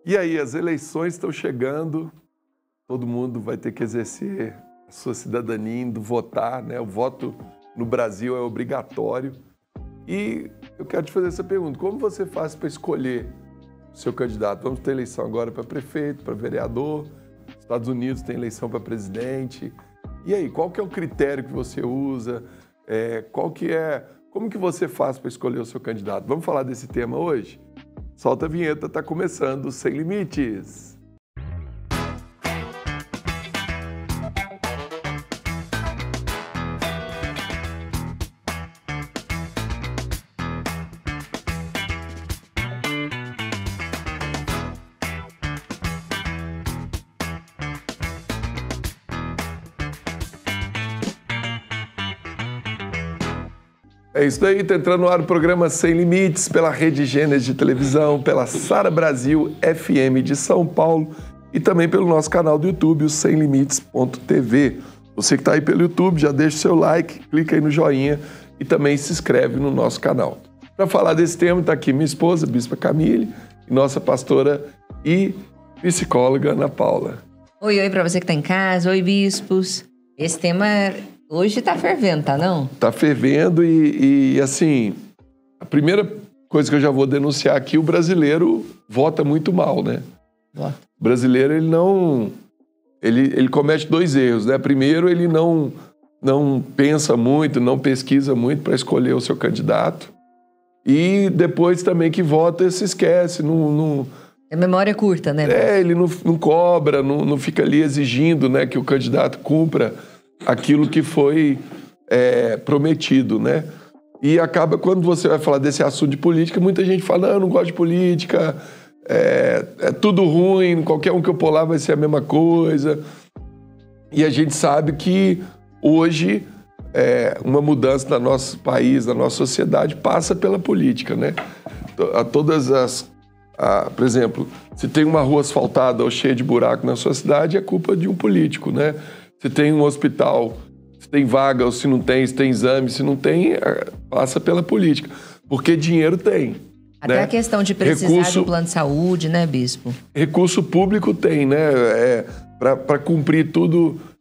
E aí, as eleições estão chegando, todo mundo vai ter que exercer a sua cidadania, indo votar, né? O voto no Brasil é obrigatório. E eu quero te fazer essa pergunta, como você faz para escolher o seu candidato? Vamos ter eleição agora para prefeito, para vereador, Estados Unidos tem eleição para presidente. E aí, qual que é o critério que você usa? Como que você faz para escolher o seu candidato? Vamos falar desse tema hoje? Solta a vinheta, está começando o Sem Limites. É isso daí, está entrando no ar o programa Sem Limites, pela Rede Gênesis de televisão, pela Sara Brasil FM de São Paulo e também pelo nosso canal do YouTube, o semlimites.tv. Você que está aí pelo YouTube, já deixa o seu like, clica aí no joinha e também se inscreve no nosso canal. Para falar desse tema, está aqui minha esposa, Bispa Camille, e nossa pastora e psicóloga Ana Paula. Oi para você que está em casa, oi bispos. Esse tema hoje tá fervendo, tá não? Tá fervendo e assim, a primeira coisa que eu já vou denunciar aqui, o brasileiro vota muito mal, né? O brasileiro, ele comete dois erros, né? Primeiro, ele não pensa muito, não pesquisa muito para escolher o seu candidato. E depois também que vota, se esquece, A memória é curta, né? Ele não cobra, não fica ali exigindo, né, que o candidato cumpra aquilo que foi prometido, né? E acaba, quando você vai falar desse assunto de política, muita gente fala, não, eu não gosto de política, é tudo ruim, qualquer um que eu pôr lá vai ser a mesma coisa. E a gente sabe que hoje uma mudança no nosso país, na nossa sociedade, passa pela política, né? Por exemplo, se tem uma rua asfaltada ou cheia de buraco na sua cidade, é culpa de um político, né? Se tem um hospital, se tem vaga ou se não tem, se tem exame, se não tem, passa pela política. Porque dinheiro tem. Até né? A questão de precisar de um plano de saúde, né, bispo? Recurso público tem, né? Para cumprir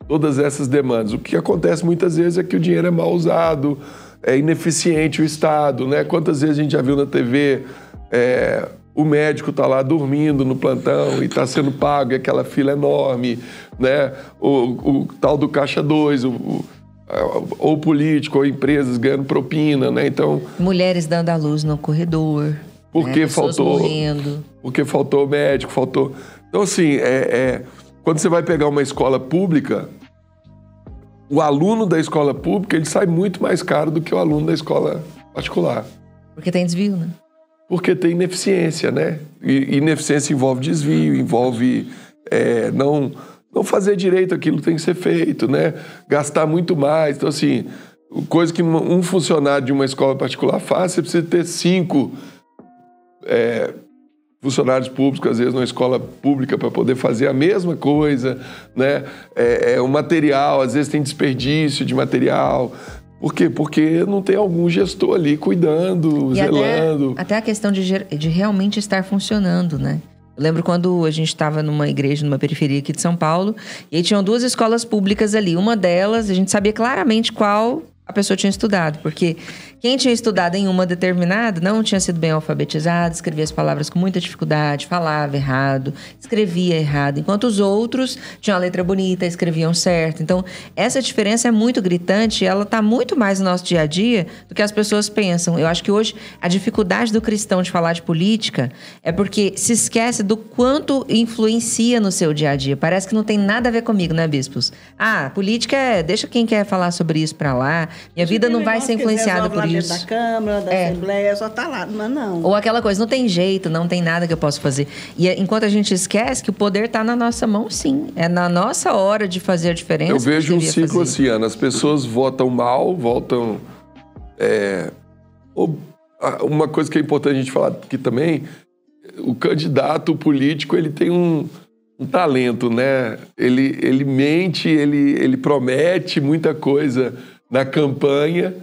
todas essas demandas. O que acontece muitas vezes é que o dinheiro é mal usado, é ineficiente o Estado, né? Quantas vezes a gente já viu na TV... o médico está lá dormindo no plantão e está sendo pago, e aquela fila enorme, né? O tal do Caixa 2, ou político, ou empresas ganhando propina, né? Então, mulheres dando à luz no corredor, porque faltou, morrendo. Porque faltou médico, faltou... Então, assim, quando você vai pegar uma escola pública, o aluno da escola pública, ele sai muito mais caro do que o aluno da escola particular. Porque tem desvio, né? Porque tem ineficiência, né? E ineficiência envolve desvio, envolve não fazer direito aquilo que tem que ser feito, né? Gastar muito mais. Então, assim, coisa que um funcionário de uma escola particular faz, você precisa ter 5 funcionários públicos, às vezes, numa escola pública para poder fazer a mesma coisa, né? O material, às vezes tem desperdício de material. Por quê? Porque não tem algum gestor ali cuidando, zelando. Até a questão de realmente estar funcionando, né? Eu lembro quando a gente estava numa igreja, numa periferia aqui de São Paulo, e aí tinham 2 escolas públicas ali. Uma delas, a gente sabia claramente qual a pessoa tinha estudado, porque quem tinha estudado em uma determinada não tinha sido bem alfabetizado, escrevia as palavras com muita dificuldade, falava errado, escrevia errado, enquanto os outros tinham a letra bonita, escreviam certo. Então, essa diferença é muito gritante e ela está muito mais no nosso dia a dia do que as pessoas pensam. Eu acho que hoje a dificuldade do cristão de falar de política é porque se esquece do quanto influencia no seu dia a dia. Parece que não tem nada a ver comigo, né, bispos? Política deixa quem quer falar sobre isso pra lá. Minha vida não vai ser influenciada por isso. Da Câmara, da Assembleia, só tá lá, mas não. Ou aquela coisa, não tem jeito, não tem nada que eu possa fazer. E enquanto a gente esquece que o poder tá na nossa mão, sim. É na nossa hora de fazer a diferença. Eu vejo um ciclo assim, Ana. As pessoas votam mal, uma coisa que é importante a gente falar aqui também, o candidato político, ele tem um talento, né? Ele mente, ele promete muita coisa na campanha,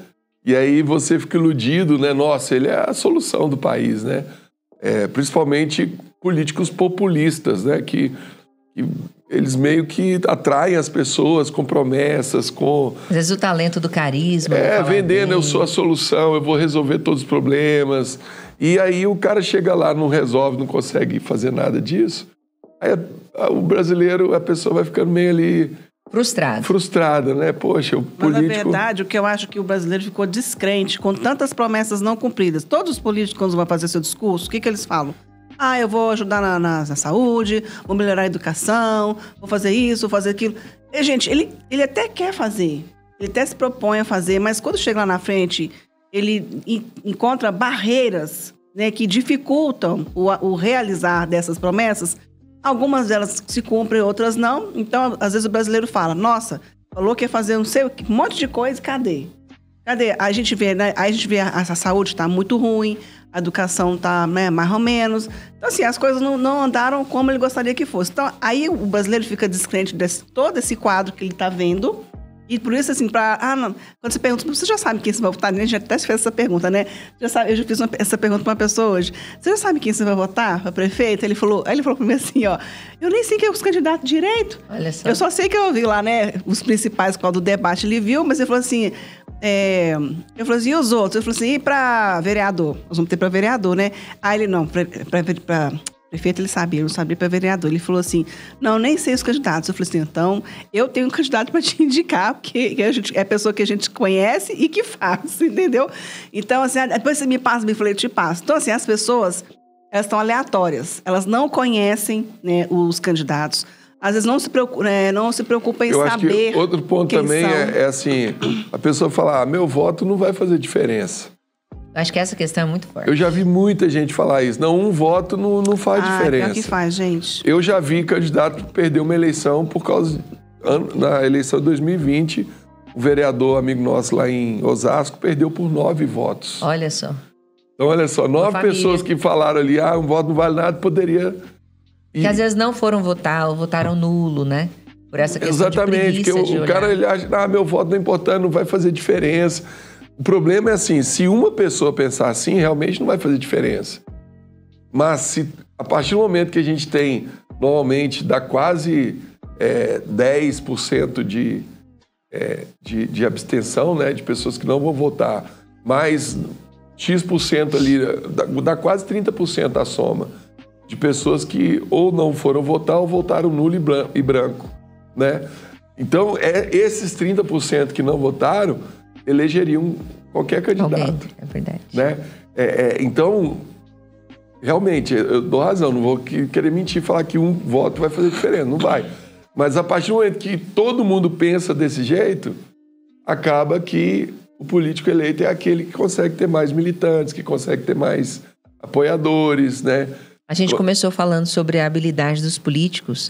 e aí você fica iludido, né? Nossa, ele é a solução do país, né? Principalmente políticos populistas, né? Que eles meio que atraem as pessoas com promessas, com... Às vezes o talento do carisma. Vendendo, eu sou a solução, eu vou resolver todos os problemas. E aí o cara chega lá, não resolve, não consegue fazer nada disso. Aí o brasileiro, a pessoa vai ficando meio ali... Frustrada, né? Poxa, o político... Mas, na verdade, o que eu acho que o brasileiro ficou descrente com tantas promessas não cumpridas. Todos os políticos, quando vão fazer seu discurso, o que eles falam? Eu vou ajudar na saúde, vou melhorar a educação, vou fazer isso, vou fazer aquilo. E, gente, ele até quer fazer, ele até se propõe a fazer, mas quando chega lá na frente, ele encontra barreiras, né, que dificultam o realizar dessas promessas. Algumas delas se cumprem, outras não. Então, às vezes o brasileiro fala, nossa, falou que ia fazer um monte de coisa, cadê? A gente vê, né? Aí a gente vê a saúde está muito ruim, a educação está, né, mais ou menos. Então, assim, as coisas não andaram como ele gostaria que fosse. Então, aí o brasileiro fica descrente de todo esse quadro que ele está vendo. E por isso, assim, quando você pergunta, você já sabe quem você vai votar? A gente já até fez essa pergunta, né? Eu já fiz essa pergunta para uma pessoa hoje. Você já sabe quem você vai votar para prefeito? Aí ele falou para mim assim, eu nem sei quem é os candidatos direito. Olha só. Eu só sei que eu vi lá, né, os principais qual do debate ele viu, mas ele falou assim, eu falei assim, e os outros? Ele falou assim, e para vereador? Nós vamos ter para vereador, né? Aí ele, não, para prefeito ele sabia, eu não sabia para vereador. Ele falou assim, não, nem sei os candidatos. Eu falei assim, então, eu tenho um candidato para te indicar, porque é a pessoa que a gente conhece e que faz, entendeu? Então, assim, depois você me passa, eu falei, eu te passo. Então, assim, as pessoas, elas estão aleatórias. Elas não conhecem, né, os candidatos. Às vezes não se preocupa em saber. Eu acho que outro ponto também é assim, a pessoa fala, meu voto não vai fazer diferença. Acho que essa questão é muito forte. Eu já vi muita gente falar isso. Não, um voto não faz diferença. É o que faz, gente. Eu já vi candidato perder uma eleição por causa... Na eleição de 2020, o vereador, amigo nosso lá em Osasco, perdeu por 9 votos. Olha só. Então, olha só, 9 pessoas que falaram ali, um voto não vale nada, poderia... Que às vezes não foram votar ou votaram nulo, né? Por essa questão de preguiça, porque o cara ele acha, meu voto não é importante, não vai fazer diferença. O problema é assim, se uma pessoa pensar assim, realmente não vai fazer diferença. Mas se a partir do momento que a gente tem, normalmente, dá quase 10% de abstenção, né, de pessoas que não vão votar, mais X% ali, dá quase 30% a soma de pessoas que ou não foram votar ou votaram nulo e branco, né? Então, esses 30% que não votaram elegeriam qualquer candidato. É verdade. Né? Então, realmente, eu dou razão, não vou querer mentir, falar que um voto vai fazer diferença, não vai. Mas a partir do momento que todo mundo pensa desse jeito, acaba que o político eleito é aquele que consegue ter mais militantes, que consegue ter mais apoiadores, né? A gente começou falando sobre a habilidade dos políticos.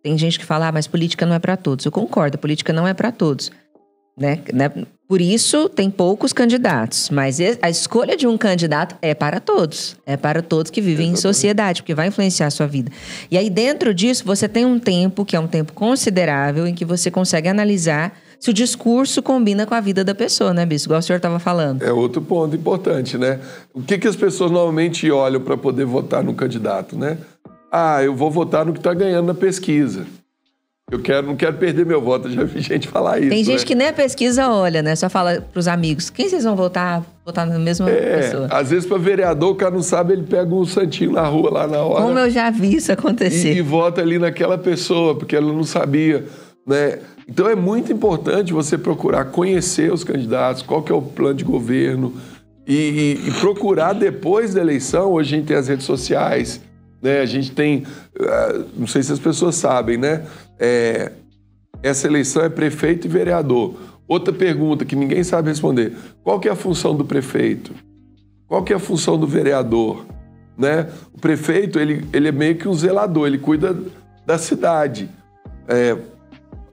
Tem gente que fala, mas política não é para todos. Eu concordo, política não é para todos. Né? Por isso, tem poucos candidatos. Mas a escolha de um candidato é para todos. É para todos que vivem em sociedade, porque vai influenciar a sua vida. E aí, dentro disso, você tem um tempo, que é um tempo considerável, em que você consegue analisar se o discurso combina com a vida da pessoa, né, Bispo? Igual o senhor estava falando. É outro ponto importante, né? O que as pessoas normalmente olham para poder votar no candidato, né? Eu vou votar no que está ganhando na pesquisa. Não quero perder meu voto. Eu já vi gente falar isso. Tem gente que nem a pesquisa olha, né? Só fala para os amigos, quem vocês vão votar? Votar na mesma pessoa. Às vezes, para vereador, o cara não sabe, ele pega um santinho na rua, lá na hora. Como eu já vi isso acontecer. E vota ali naquela pessoa, porque ela não sabia, né? Então, é muito importante você procurar conhecer os candidatos, qual que é o plano de governo e procurar depois da eleição. Hoje a gente tem as redes sociais, né? A gente tem, não sei se as pessoas sabem, né? Essa eleição é prefeito e vereador. Outra pergunta que ninguém sabe responder, qual que é a função do prefeito? Qual que é a função do vereador? Né? O prefeito, ele é meio que um zelador, ele cuida da cidade.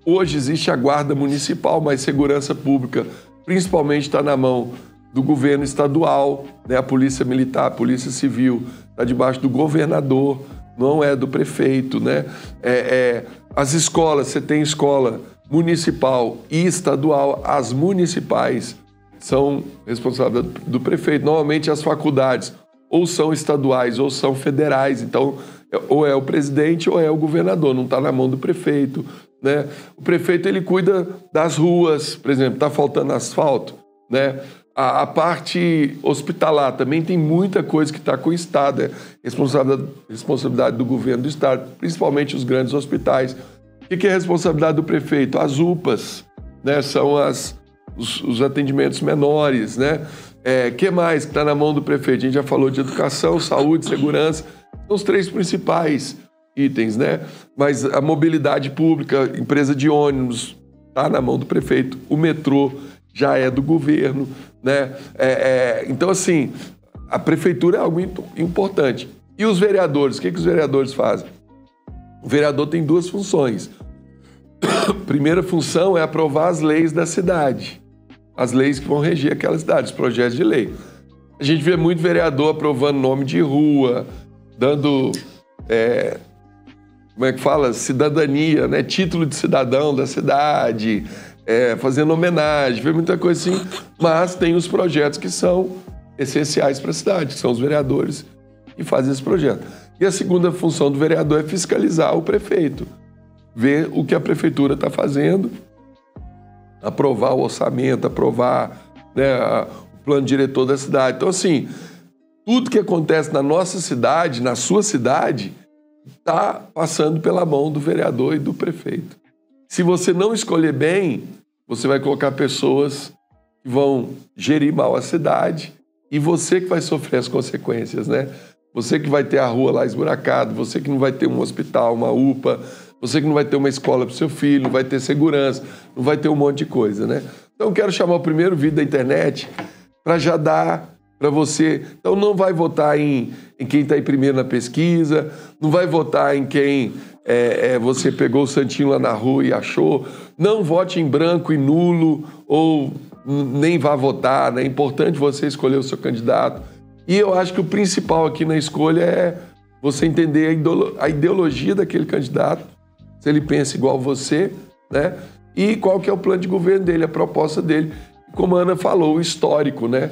Hoje existe a guarda municipal, mas segurança pública principalmente está na mão do governo estadual, né? A polícia militar, a polícia civil está debaixo do governador, não é do prefeito, né? As escolas, você tem escola municipal e estadual, as municipais são responsáveis do prefeito. Normalmente as faculdades ou são estaduais ou são federais. Então, ou é o presidente ou é o governador, não está na mão do prefeito, né? O prefeito, ele cuida das ruas, por exemplo, está faltando asfalto, né? A parte hospitalar também tem muita coisa que está com o Estado, é responsabilidade do governo do Estado, principalmente os grandes hospitais. O que é responsabilidade do prefeito? As UPAs, né? São os atendimentos menores, né? Que mais que está na mão do prefeito? A gente já falou de educação, saúde, segurança, são os 3 principais itens, né? Mas a mobilidade pública, empresa de ônibus, está na mão do prefeito, o metrô já é do governo, né? Então, assim, a prefeitura é algo importante. E os vereadores, o que os vereadores fazem? O vereador tem 2 funções. A primeira função é aprovar as leis da cidade, as leis que vão reger aquela cidade, os projetos de lei. A gente vê muito vereador aprovando nome de rua, dando, como é que fala? Cidadania, né? Título de cidadão da cidade, fazendo homenagem, vê muita coisa assim, mas tem os projetos que são essenciais para a cidade, que são os vereadores que fazem esse projeto. E a segunda função do vereador é fiscalizar o prefeito, ver o que a prefeitura está fazendo, aprovar o orçamento, aprovar, né, o plano diretor da cidade. Então, assim, tudo que acontece na nossa cidade, na sua cidade, está passando pela mão do vereador e do prefeito. Se você não escolher bem, você vai colocar pessoas que vão gerir mal a cidade e você que vai sofrer as consequências, né? Você que vai ter a rua lá esburacada, você que não vai ter um hospital, uma UPA, você que não vai ter uma escola para o seu filho, não vai ter segurança, não vai ter um monte de coisa, né? Então, eu quero chamar o primeiro vídeo da internet para já dar para você. Então, não vai votar em quem está em primeiro na pesquisa, não vai votar em quem você pegou o santinho lá na rua e achou. Não vote em branco e nulo ou nem vá votar, né? É importante você escolher o seu candidato. E eu acho que o principal aqui na escolha é você entender a ideologia daquele candidato, se ele pensa igual você, né? E qual que é o plano de governo dele, a proposta dele. Como a Ana falou, o histórico, né?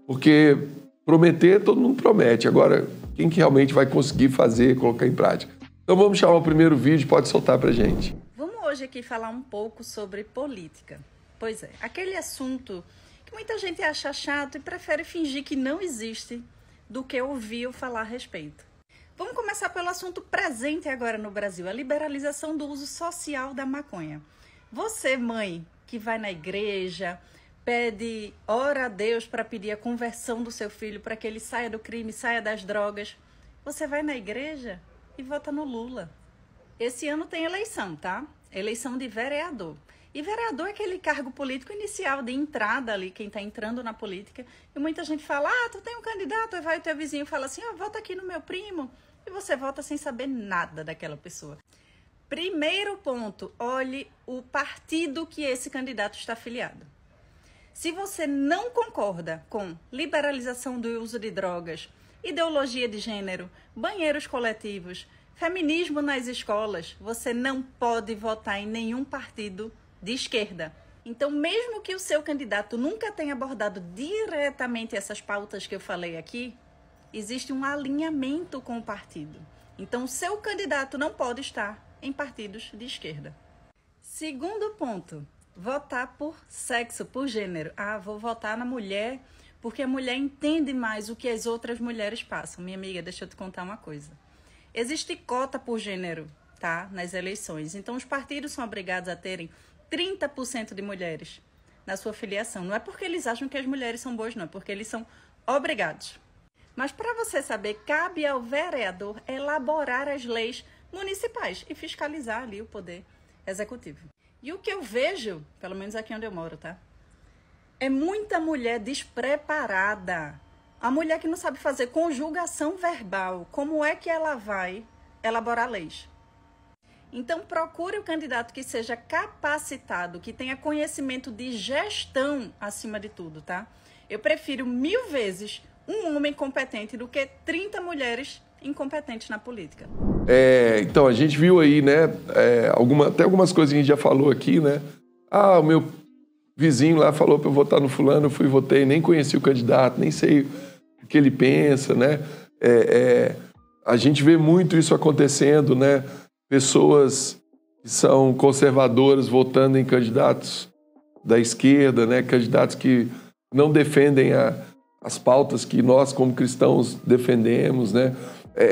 Porque prometer, todo mundo promete. Agora, quem que realmente vai conseguir fazer, colocar em prática? Então vamos chamar o primeiro vídeo, pode soltar pra gente. Vamos hoje aqui falar um pouco sobre política. Pois é, aquele assunto que muita gente acha chato e prefere fingir que não existe do que ouvir ou falar a respeito. Vamos começar pelo assunto presente agora no Brasil, a liberalização do uso social da maconha. Você, mãe, que vai na igreja, ora a Deus para pedir a conversão do seu filho, para que ele saia do crime, saia das drogas, você vai na igreja e vota no Lula. Esse ano tem eleição, tá? Eleição de vereador. E vereador é aquele cargo político inicial de entrada ali, quem está entrando na política. E muita gente fala, tu tem um candidato, aí vai o teu vizinho e fala assim, vota aqui no meu primo. E você vota sem saber nada daquela pessoa. Primeiro ponto, olhe o partido que esse candidato está afiliado. Se você não concorda com liberalização do uso de drogas, ideologia de gênero, banheiros coletivos, feminismo nas escolas, você não pode votar em nenhum partido de esquerda. Então, mesmo que o seu candidato nunca tenha abordado diretamente essas pautas que eu falei aqui, existe um alinhamento com o partido. Então, o seu candidato não pode estar em partidos de esquerda. Segundo ponto, votar por sexo, por gênero. Vou votar na mulher porque a mulher entende mais o que as outras mulheres passam. Minha amiga, deixa eu te contar uma coisa. Existe cota por gênero, tá? Nas eleições. Então, os partidos são obrigados a terem 30% de mulheres na sua filiação. Não é porque eles acham que as mulheres são boas, não. É porque eles são obrigados. Mas, para você saber, cabe ao vereador elaborar as leis municipais e fiscalizar ali o poder executivo. E o que eu vejo, pelo menos aqui onde eu moro, tá? É muita mulher despreparada. A mulher que não sabe fazer conjugação verbal. Como é que ela vai elaborar leis? Então, procure o candidato que seja capacitado, que tenha conhecimento de gestão acima de tudo, tá? Eu prefiro 1000 vezes um homem competente do que 30 mulheres incompetentes na política. Então, a gente viu aí, né, até algumas coisas que a gente já falou aqui, né? O meu vizinho lá falou para eu votar no fulano, eu fui e votei, nem conheci o candidato, nem sei o que ele pensa, né? A gente vê muito isso acontecendo, né? Pessoas que são conservadoras votando em candidatos da esquerda, né? Candidatos que não defendem as pautas que nós, como cristãos, defendemos, né?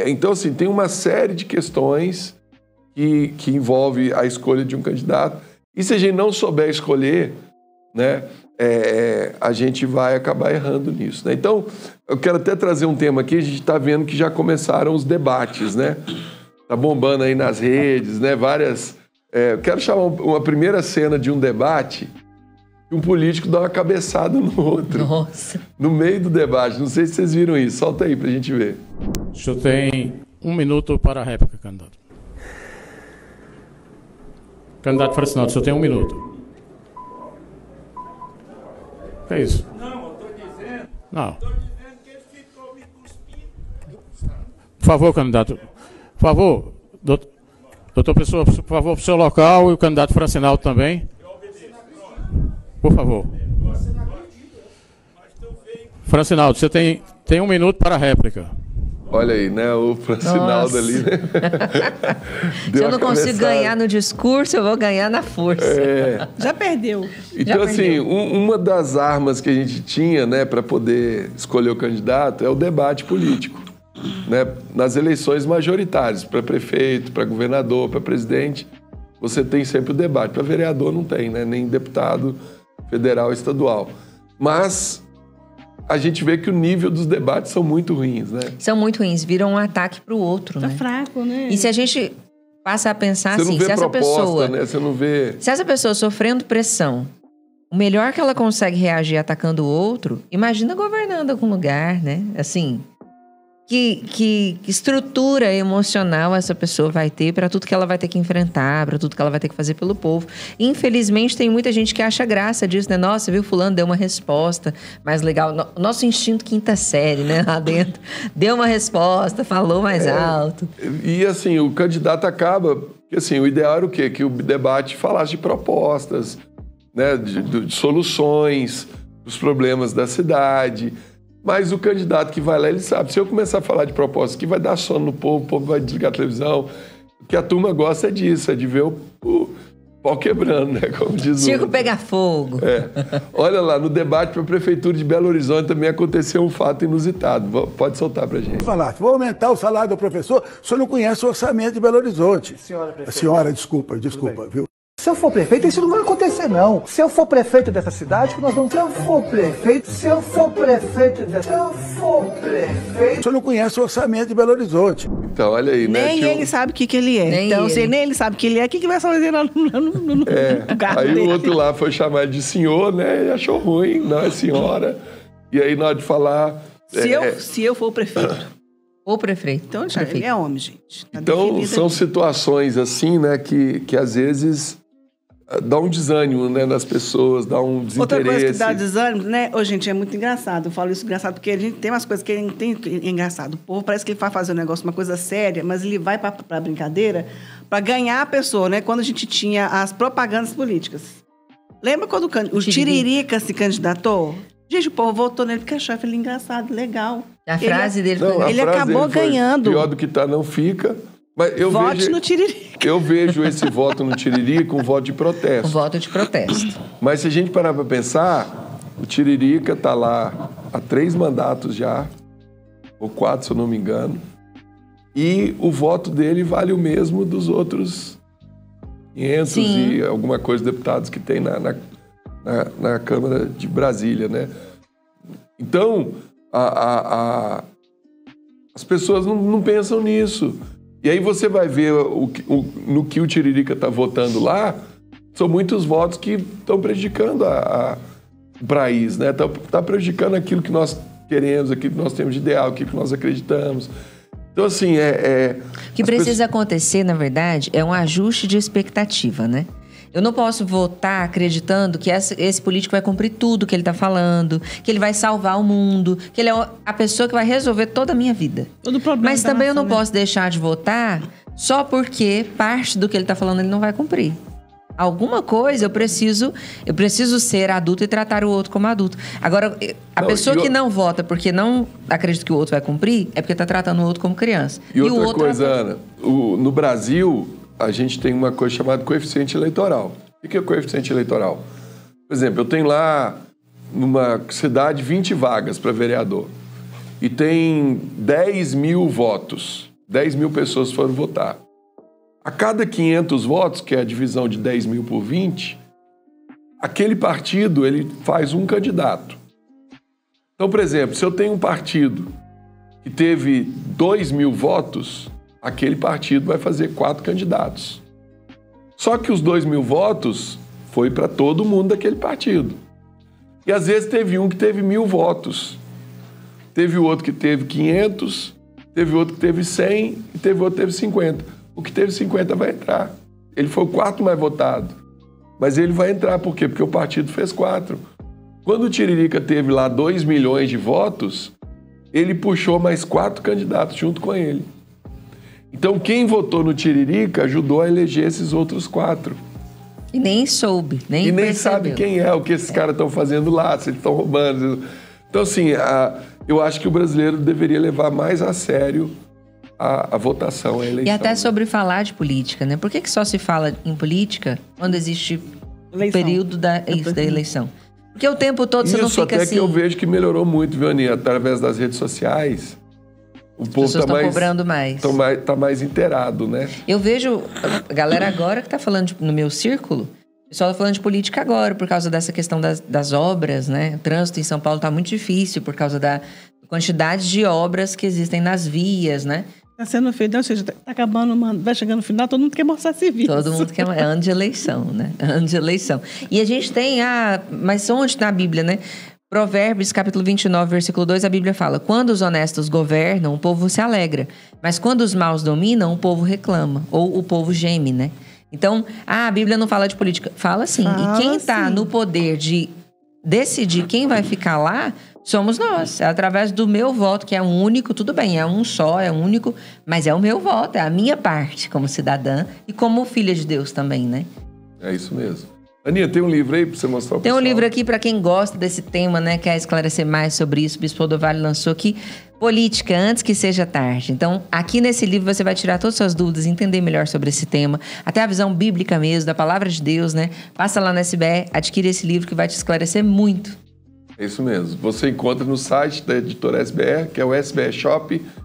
Então, assim, tem uma série de questões que envolve a escolha de um candidato. E se a gente não souber escolher, né? A gente vai acabar errando nisso, né? Então, eu quero até trazer um tema aqui. A gente está vendo que já começaram os debates, né? Tá bombando aí nas redes, né? Várias... eu quero chamar uma primeira cena de um debate que um político dá uma cabeçada no outro. Nossa. No meio do debate. Não sei se vocês viram isso. Solta aí pra gente ver. O senhor tem 1 minuto para a réplica, candidato. Candidato Francinaldo, o senhor tem 1 minuto. O que é isso? Não, eu estou dizendo. Não. Estou dizendo que ele ficou me cuspindo. Por favor, candidato. Por favor, doutor Pessoa, por favor, para o seu local e o candidato Francinaldo também. Por favor. Francinaldo, você tem 1 minuto para a réplica. Olha aí, né? O Francinaldo ali. Né? Se eu não consigo ganhar no discurso, eu vou ganhar na força. Já perdeu. Então, Já assim, perdeu. uma das armas que a gente tinha, né, para poder escolher o candidato é o debate político, né? Nas eleições majoritárias, para prefeito, para governador, para presidente, você tem sempre o debate. Para vereador não tem, né? Nem deputado federal e estadual. Mas a gente vê que o nível dos debates são muito ruins, né? São muito ruins, viram um ataque pro outro, Tá né? fraco, né? E se a gente passa a pensar Você não assim, vê se essa proposta, pessoa... né? Você não vê... Se essa pessoa sofrendo pressão, o melhor que ela consegue reagir atacando o outro, imagina governando algum lugar, né? Assim, que estrutura emocional essa pessoa vai ter para tudo que ela vai ter que enfrentar, para tudo que ela vai ter que fazer pelo povo. Infelizmente, tem muita gente que acha graça disso, né? Nossa, viu, fulano deu uma resposta mais legal. Nosso instinto quinta série, né? Lá dentro. Deu uma resposta, falou mais alto. E, assim, o candidato acaba... Porque, assim, o ideal era o quê? Que o debate falasse de propostas, né? De soluções, dos problemas da cidade... Mas o candidato que vai lá, ele sabe, se eu começar a falar de propostas que vai dar sono no povo, o povo vai desligar a televisão. O que a turma gosta é disso, é de ver o pau quebrando, né? Como diz o... Circo pegar fogo. Olha lá, no debate para a Prefeitura de Belo Horizonte também aconteceu um fato inusitado. Pode soltar para a gente. Vou aumentar o salário do professor, o senhor não conhece o orçamento de Belo Horizonte. Senhora, desculpa, viu? Se eu for prefeito, isso não vai acontecer, não. Se eu for prefeito dessa cidade, nós vamos... Se eu for prefeito... O senhor não conhece o orçamento de Belo Horizonte. Então, olha aí, né? Nem ele sabe o que ele é. Nem então, ele. se nem ele sabe o que ele é, o que vai fazer no carro Aí dele? o outro lá foi chamar de senhor, né? Ele achou ruim, não é senhora. E aí, na hora de falar... Se eu for o prefeito. Ou prefeito. Então, já, ele é homem, gente. Tá Então, definido são ali. situações assim, né? Que às vezes dá um desânimo, né, nas pessoas, dá um desinteresse. Outra coisa que dá desânimo, né? Ô, gente, é muito engraçado. Eu falo isso engraçado porque a gente tem umas coisas que é engraçado. O povo parece que ele vai fazer um negócio, uma coisa séria, mas ele vai pra brincadeira para ganhar a pessoa, né? Quando a gente tinha as propagandas políticas. Lembra quando o Tiririca se candidatou? Gente, o povo votou nele porque achava ele engraçado, legal. A frase dele foi... Não, a Ele frase acabou dele foi, ganhando. Pior do que tá, não fica. Mas Vote no Tiririca. Eu vejo esse voto no Tiririca com voto de protesto. Um voto de protesto. Mas se a gente parar para pensar, o Tiririca está lá há 3 mandatos já, ou 4, se eu não me engano, e o voto dele vale o mesmo dos outros 500 Sim. e alguma coisa deputados que tem na Câmara de Brasília, né? Então, as pessoas não pensam nisso. E aí você vai ver no que o Tiririca está votando lá, são muitos votos que estão prejudicando o país, né? Tá prejudicando aquilo que nós queremos, aquilo que nós temos de ideal, aquilo que nós acreditamos. Então, assim, O que precisa acontecer, na verdade, é um ajuste de expectativa, né? Eu não posso votar acreditando que esse político vai cumprir tudo que ele está falando, que ele vai salvar o mundo, que ele é a pessoa que vai resolver toda a minha vida. Todo problema Mas da também eu não nação, né? posso deixar de votar só porque parte do que ele está falando ele não vai cumprir. Alguma coisa eu preciso ser adulto e tratar o outro como adulto. Agora, a pessoa que não vota porque não acredita que o outro vai cumprir, é porque está tratando o outro como criança. E outra coisa, Ana, no Brasil, a gente tem uma coisa chamada coeficiente eleitoral. O que é coeficiente eleitoral? Por exemplo, eu tenho lá, numa cidade, 20 vagas para vereador. E tem 10 mil votos. 10 mil pessoas foram votar. A cada 500 votos, que é a divisão de 10 mil por 20, aquele partido ele faz um candidato. Então, por exemplo, se eu tenho um partido que teve 2 mil votos, aquele partido vai fazer 4 candidatos. Só que os 2 mil votos foi para todo mundo daquele partido. E às vezes teve um que teve 1.000 votos. Teve outro que teve 500, teve outro que teve 100 e teve outro que teve 50. O que teve 50 vai entrar. Ele foi o 4º mais votado. Mas ele vai entrar, por quê? Porque o partido fez 4. Quando o Tiririca teve lá 2 milhões de votos, ele puxou mais 4 candidatos junto com ele. Então, quem votou no Tiririca ajudou a eleger esses outros 4. E nem soube, nem percebeu. Sabe quem é, o que esses caras estão fazendo lá, se eles estão roubando. Então, assim, eu acho que o brasileiro deveria levar mais a sério a votação, a eleição. E até sobre falar de política, né? Por que só se fala em política quando existe o período da eleição? Porque o tempo todo você não fica até assim... que eu vejo que melhorou muito, viu, Aninha? Através das redes sociais, o povo está cobrando mais. Tá mais inteirado, né? Eu vejo a galera agora que está falando no meu círculo, o pessoal está falando de política agora, por causa dessa questão das obras, né? O trânsito em São Paulo está muito difícil por causa da quantidade de obras que existem nas vias, né? Está sendo feito, ou seja, está acabando, vai chegando no final, todo mundo quer mostrar serviço. Todo mundo quer, é ano de eleição, né? Ano de eleição. E a gente tem, mas onde na Bíblia, né? Provérbios, capítulo 29, versículo 2, a Bíblia fala: quando os honestos governam, o povo se alegra. Mas quando os maus dominam, o povo reclama. Ou o povo geme, né? Então, a Bíblia não fala de política. Fala sim. E quem está no poder de decidir quem vai ficar lá, somos nós. É através do meu voto, que é um único, tudo bem, é um só, é único, mas é o meu voto, é a minha parte como cidadã e como filha de Deus também, né? É isso mesmo. Aninha, tem um livro aí para você mostrar pro pessoal? Tem um livro aqui para quem gosta desse tema, né? Quer esclarecer mais sobre isso. O Bispo Odovalho lançou aqui, Política, Antes que Seja Tarde. Então, aqui nesse livro você vai tirar todas as suas dúvidas, entender melhor sobre esse tema, até a visão bíblica mesmo, da palavra de Deus, né? Passa lá na SBE, adquire esse livro que vai te esclarecer muito. É isso mesmo. Você encontra no site da editora SBR, que é o sbshop.com.br.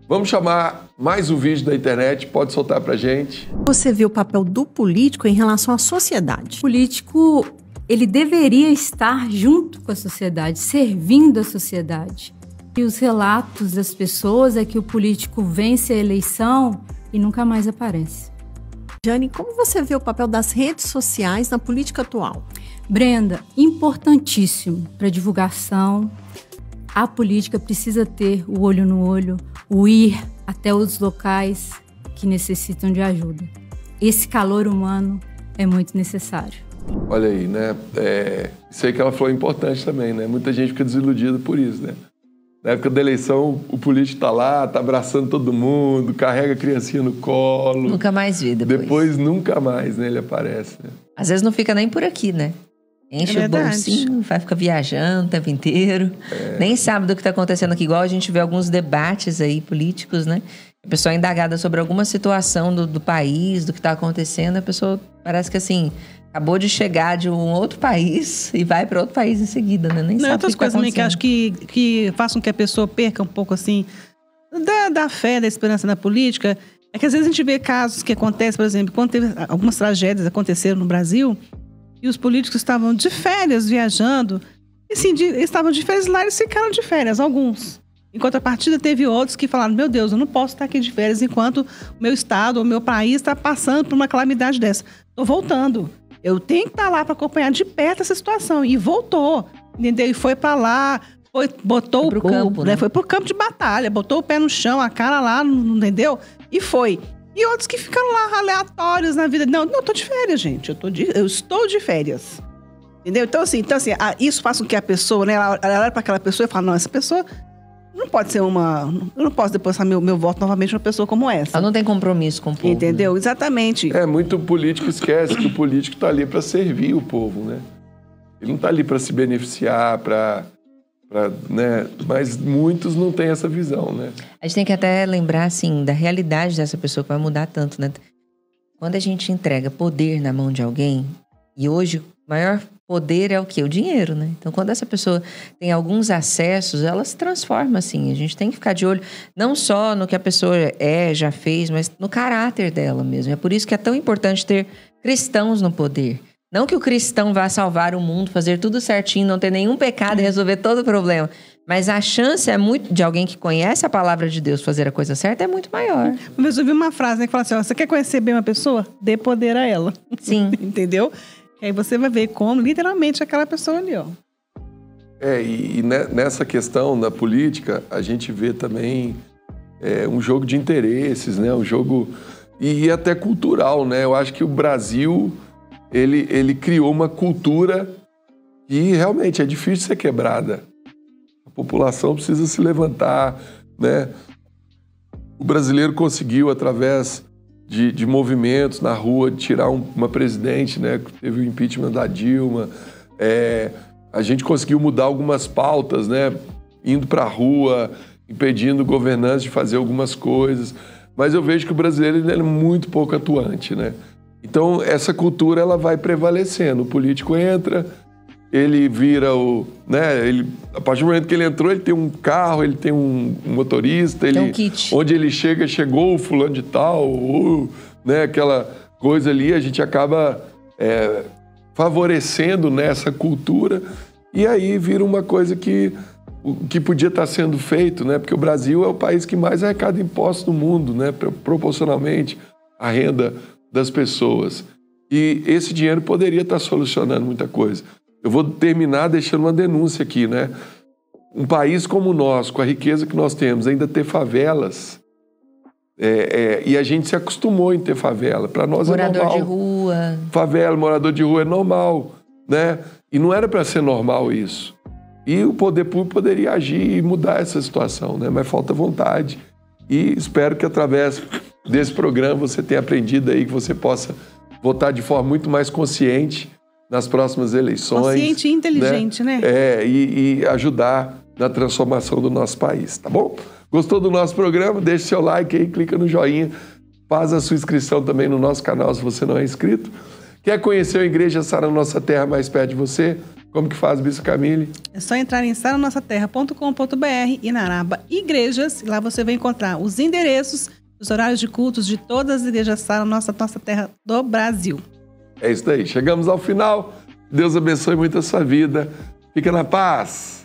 Vamos chamar mais um vídeo da internet, pode soltar pra gente. Você vê o papel do político em relação à sociedade. O político, ele deveria estar junto com a sociedade, servindo a sociedade. E os relatos das pessoas é que o político vence a eleição e nunca mais aparece. Jane, como você vê o papel das redes sociais na política atual? Brenda, importantíssimo para divulgação. A política precisa ter o olho no olho, o ir até os locais que necessitam de ajuda. Esse calor humano é muito necessário. Olha aí, né? Isso aí que ela falou é importante também, né? Muita gente fica desiludida por isso, né? Na época da eleição, o político tá lá, tá abraçando todo mundo, carrega a criancinha no colo. Nunca mais vê depois. Depois nunca mais, né? Ele aparece, né? Às vezes não fica nem por aqui, né? Enche o bolsinho, vai ficar viajando o tempo inteiro. Nem sabe do que está acontecendo aqui. Igual a gente vê alguns debates aí políticos, né? A pessoa é indagada sobre alguma situação do país, do que está acontecendo. A pessoa parece que assim, acabou de chegar de um outro país e vai para outro país em seguida, né? Nem sabe o que outras coisas também que acho que façam que a pessoa perca um pouco assim da fé, da esperança na política. É que às vezes a gente vê casos que acontecem, por exemplo, quando teve algumas tragédias aconteceram no Brasil, e os políticos estavam de férias viajando. E sim, eles estavam de férias lá e ficaram de férias, alguns. Enquanto a partida teve outros que falaram: meu Deus, eu não posso estar aqui de férias enquanto o meu estado ou o meu país está passando por uma calamidade dessa. Estou voltando. Eu tenho que estar lá para acompanhar de perto essa situação. E voltou, entendeu? E foi para lá, botou pro campo, né? Foi pro campo de batalha, botou o pé no chão, a cara lá, entendeu? E foi. E outros que ficaram lá aleatórios na vida. Não, tô de férias, gente. Eu estou de férias. Entendeu? Então, assim, isso faz com que a pessoa, né? Ela olha para aquela pessoa e fala: não, essa pessoa Não pode ser eu não posso depositar meu voto novamente numa pessoa como essa. Ela não tem compromisso com o povo. Entendeu? Né? Exatamente. Muito político esquece que o político está ali para servir o povo, né? Ele não está ali para se beneficiar, né? Mas muitos não têm essa visão, né? A gente tem que até lembrar, assim, da realidade dessa pessoa que vai mudar tanto, né? Quando a gente entrega poder na mão de alguém, e hoje o maior poder é o quê? O dinheiro, né? Então, quando essa pessoa tem alguns acessos, ela se transforma, assim. A gente tem que ficar de olho não só no que a pessoa já fez, mas no caráter dela mesmo. É por isso que é tão importante ter cristãos no poder. Não que o cristão vá salvar o mundo, fazer tudo certinho, não ter nenhum pecado e resolver todo o problema. Mas a chance de alguém que conhece a palavra de Deus fazer a coisa certa é muito maior. Uma vez eu vi uma frase, né, que fala assim, você quer conhecer bem uma pessoa? Dê poder a ela. Sim. Entendeu? E aí você vai ver como, literalmente, aquela pessoa ali, ó. E nessa questão da política, a gente vê também um jogo de interesses, né? Um jogo... E até cultural, né? Eu acho que o Brasil, ele criou uma cultura que realmente é difícil ser quebrada. A população precisa se levantar, né? O brasileiro conseguiu, através de movimentos na rua, de tirar uma presidente, né? Teve o impeachment da Dilma. A gente conseguiu mudar algumas pautas, né? Indo para a rua, impedindo governantes de fazer algumas coisas. Mas eu vejo que o brasileiro ele é muito pouco atuante, né? Então, essa cultura ela vai prevalecendo. O político entra, ele vira a partir do momento que ele entrou, ele tem um carro, ele tem um motorista, tem um kit. Onde ele chegou o fulano de tal, né? Aquela coisa ali, a gente acaba favorecendo nessa cultura e aí vira uma coisa que podia estar sendo feito, né? Porque o Brasil é o país que mais arrecada impostos no mundo, né? Proporcionalmente à renda das pessoas. E esse dinheiro poderia estar solucionando muita coisa. Eu vou terminar deixando uma denúncia aqui, né? Um país como o nosso, com a riqueza que nós temos, ainda ter favelas, e a gente se acostumou em ter favela. Para nós é normal. Morador de rua. Favela, morador de rua é normal, né? E não era para ser normal isso. E o poder público poderia agir e mudar essa situação, né? Mas falta vontade. E espero que através desse programa você tenha aprendido aí que você possa votar de forma muito mais consciente nas próximas eleições. Consciente e inteligente, né? E ajudar na transformação do nosso país, tá bom? Gostou do nosso programa? Deixe seu like aí, clica no joinha, faz a sua inscrição também no nosso canal se você não é inscrito. Quer conhecer a Igreja Sara Nossa Terra mais perto de você? Como que faz, Bispo Camille? É só entrar em saranossa-terra.com.br e na aba Igrejas. Lá você vai encontrar os endereços, os horários de cultos de todas as igrejas Sara Nossa Terra do Brasil. É isso daí. Chegamos ao final. Deus abençoe muito a sua vida. Fica na paz.